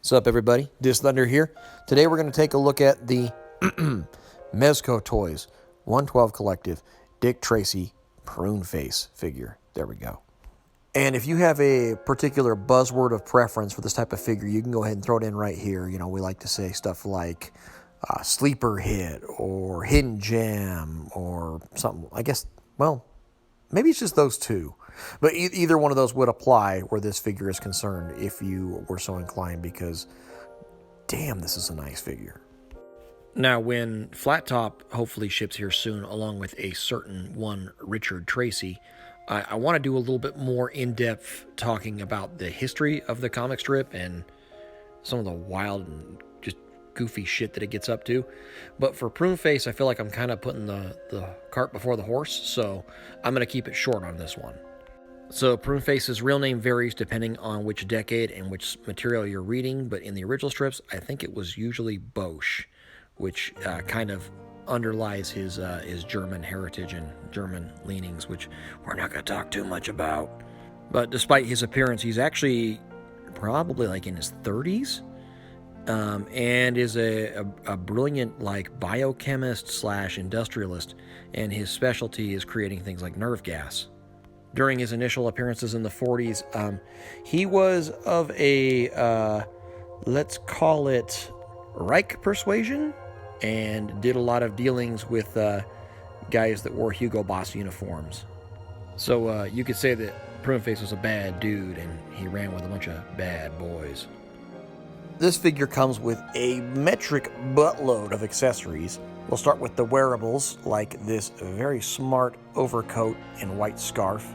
What's up, everybody? DisThunder here. Today we're going to take a look at the Mezco Toys 112 Collective Dick Tracy Pruneface figure. There we go. And if you have a particular buzzword of preference for this type of figure, you can go ahead and throw it in right here. You know, we like to say stuff like sleeper hit or hidden gem or something. I guess, well, maybe it's just those two. But either one of those would apply where this figure is concerned if you were so inclined, because damn, this is a nice figure. Now, when Flat Top hopefully ships here soon, along with a certain one Richard Tracy, I want to do a little bit more in-depth talking about the history of the comic strip and some of the wild and just goofy shit that it gets up to. But for Pruneface, I feel like I'm kind of putting the cart before the horse, so I'm going to keep it short on this one. So Pruneface's real name varies depending on which decade and which material you're reading, but in the original strips, I think it was usually Bosch, which kind of underlies his German heritage and German leanings, which we're not going to talk too much about. But despite his appearance, he's actually probably like in his 30s, and is a brilliant like biochemist / industrialist, and his specialty is creating things like nerve gas. During his initial appearances in the 40s, he was of a, let's call it Reich persuasion, and did a lot of dealings with guys that wore Hugo Boss uniforms. So you could say that Pruneface was a bad dude, and he ran with a bunch of bad boys. This figure comes with a metric buttload of accessories. We'll start with the wearables, like this very smart overcoat and white scarf.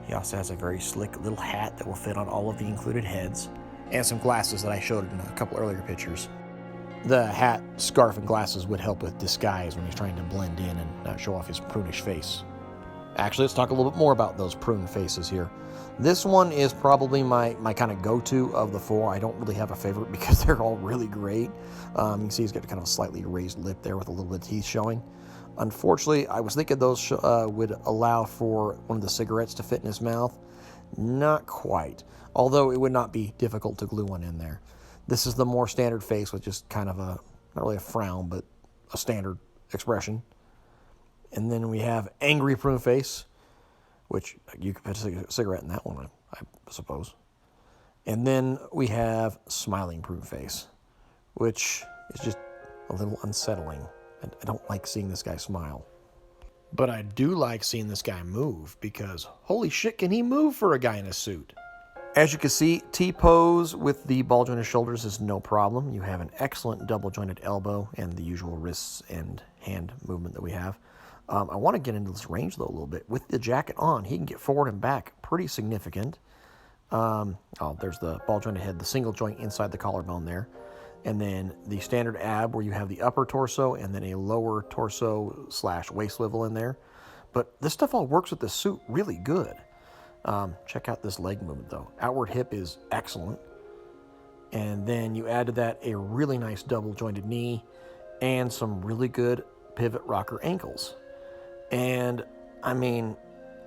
He also has a very slick little hat that will fit on all of the included heads, and some glasses that I showed in a couple earlier pictures. The hat, scarf, and glasses would help with disguise when he's trying to blend in and not show off his prunish face. Actually, let's talk a little bit more about those prune faces here. This one is probably my kind of go-to of the four. I don't really have a favorite because they're all really great. You can see he's got kind of a slightly raised lip there with a little bit of teeth showing. Unfortunately, I was thinking those would allow for one of the cigarettes to fit in his mouth. Not quite, although it would not be difficult to glue one in there. This is the more standard face with just kind of a, not really a frown, but a standard expression. And then we have Angry Pruneface, which you could put a cigarette in that one, I suppose. And then we have Smiling Pruneface, which is just a little unsettling. I don't like seeing this guy smile. But I do like seeing this guy move, because holy shit, can he move for a guy in a suit? As you can see, T-pose with the ball jointed shoulders is no problem. You have an excellent double jointed elbow and the usual wrists and hand movement that we have. I want to get into this range though a little bit. With the jacket on, he can get forward and back pretty significant. There's the ball jointed head, the single joint inside the collarbone there. And then the standard ab where you have the upper torso and then a lower torso / waist swivel in there. But this stuff all works with the suit really good. Check out this leg movement though. Outward hip is excellent. And then you add to that a really nice double jointed knee and some really good pivot rocker ankles. And I mean,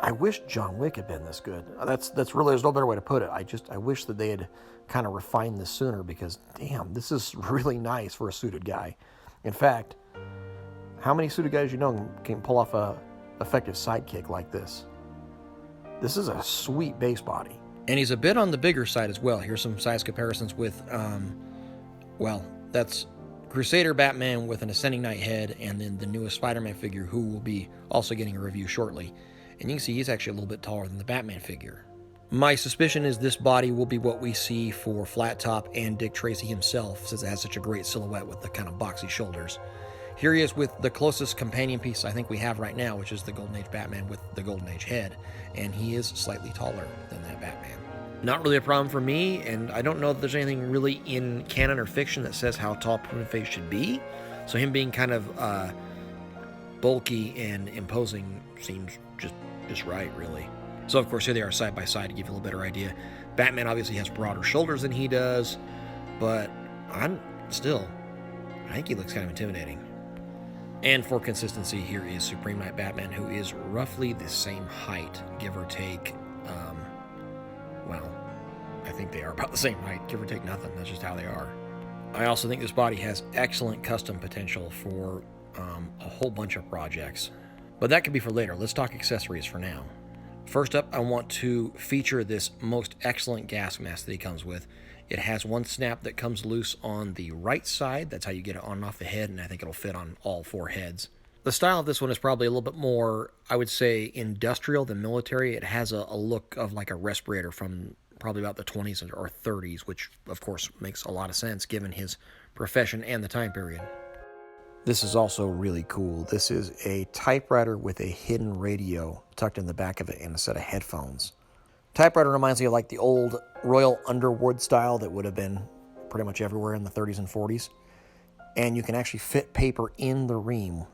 I wish John Wick had been this good. That's really, there's no better way to put it. I wish that they had kind of refined this sooner, because damn, this is really nice for a suited guy. In fact, how many suited guys you know can pull off a effective sidekick like this? This is a sweet base body. And he's a bit on the bigger side as well. Here's some size comparisons with, that's Crusader Batman with an Ascending Knight head, and then the newest Spider-Man figure, who will be also getting a review shortly. And you can see he's actually a little bit taller than the Batman figure. My suspicion is this body will be what we see for Flat Top and Dick Tracy himself, since it has such a great silhouette with the kind of boxy shoulders. Here he is with the closest companion piece I think we have right now, which is the Golden Age Batman with the Golden Age head, and he is slightly taller than that Batman. Not really a problem for me, and I don't know that there's anything really in canon or fiction that says how tall Pruneface should be, so him being kind of bulky and imposing seems just right, really. So, of course, here they are side by side to give you a little better idea. Batman obviously has broader shoulders than he does, but I think he looks kind of intimidating. And for consistency, here is Supreme Knight Batman, who is roughly the same height, give or take, think they are about the same height, give or take nothing. That's just how they are. I also think this body has excellent custom potential for a whole bunch of projects. But that could be for later. Let's talk accessories for now. First up, I want to feature this most excellent gas mask that he comes with. It has one snap that comes loose on the right side. That's how you get it on and off the head, and I think it'll fit on all 4 heads. The style of this one is probably a little bit more, I would say, industrial than military. It has a look of like a respirator from probably about the 20s or 30s, which of course makes a lot of sense given his profession and the time period. This is also really cool. This is a typewriter with a hidden radio tucked in the back of it and a set of headphones. Typewriter reminds me of like the old Royal Underwood style that would have been pretty much everywhere in the 30s and 40s. And you can actually fit paper in the ream,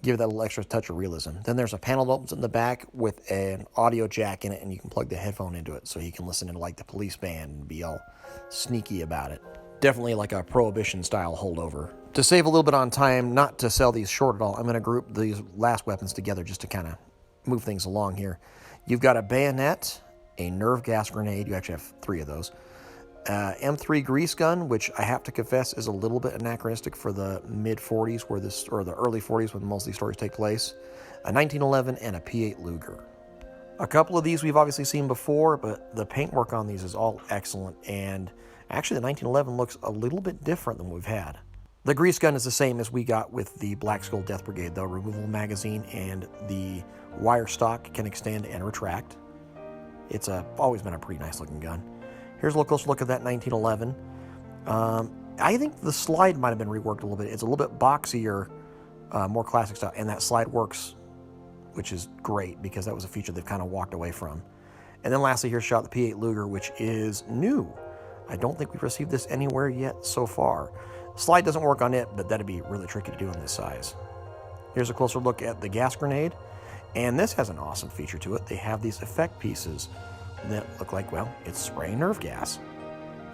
give it that little extra touch of realism. Then there's a panel that opens in the back with an audio jack in it, and you can plug the headphone into it so you can listen to like the police band and be all sneaky about it. Definitely like a Prohibition style holdover. To save a little bit on time, not to sell these short at all, I'm going to group these last weapons together just to kind of move things along here. You've got a bayonet, a nerve gas grenade. You actually have 3 of those. M3 grease gun, which I have to confess is a little bit anachronistic for the mid-40s or the early 40s when most of these stories take place. A 1911 and a P8 Luger. A couple of these we've obviously seen before, but the paintwork on these is all excellent, and actually the 1911 looks a little bit different than we've had. The grease gun is the same as we got with the Black Skull Death Brigade, though. Removable magazine, and the wire stock can extend and retract. It's always been a pretty nice looking gun. Here's a little closer look at that 1911. I think the slide might have been reworked a little bit. It's a little bit boxier, more classic style, and that slide works, which is great because that was a feature they've kind of walked away from. And then lastly, here's shot the P8 Luger, which is new. I don't think we've received this anywhere yet so far. Slide doesn't work on it, but that'd be really tricky to do in this size. Here's a closer look at the gas grenade, and this has an awesome feature to it. They have these effect pieces that look like, well, it's spraying nerve gas.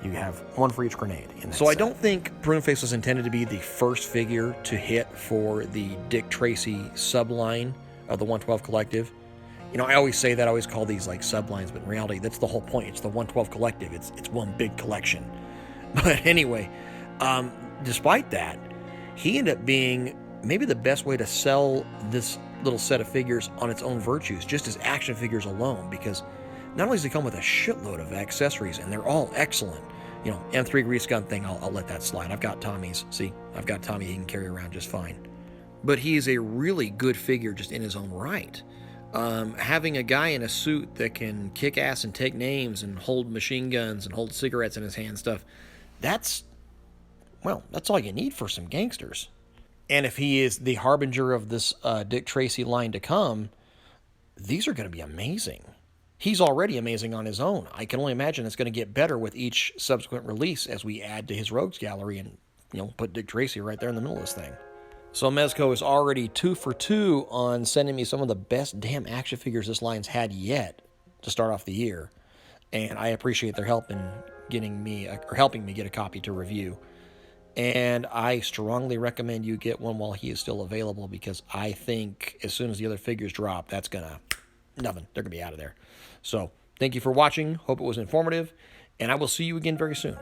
You have 1 for each grenade in that set. I don't think Pruneface was intended to be the first figure to hit for the Dick Tracy subline of the 112 Collective. You know, I always say that, I always call these like sublines, but in reality, that's the whole point. It's the 112 Collective. It's one big collection. But anyway, despite that, he ended up being maybe the best way to sell this little set of figures on its own virtues, just as action figures alone, because not only does it come with a shitload of accessories, and they're all excellent. You know, M3 grease gun thing, I'll let that slide. I've got Tommy's. See, I've got Tommy he can carry around just fine. But he is a really good figure just in his own right. Having a guy in a suit that can kick ass and take names and hold machine guns and hold cigarettes in his hand stuff, that's all you need for some gangsters. And if he is the harbinger of this Dick Tracy line to come, these are going to be amazing. He's already amazing on his own. I can only imagine it's going to get better with each subsequent release as we add to his rogues gallery and, you know, put Dick Tracy right there in the middle of this thing. So Mezco is already 2 for 2 on sending me some of the best damn action figures this line's had yet to start off the year. And I appreciate their help in helping me get a copy to review. And I strongly recommend you get one while he is still available, because I think as soon as the other figures drop, that's nothing. They're going to be out of there. So thank you for watching. Hope it was informative, and I will see you again very soon.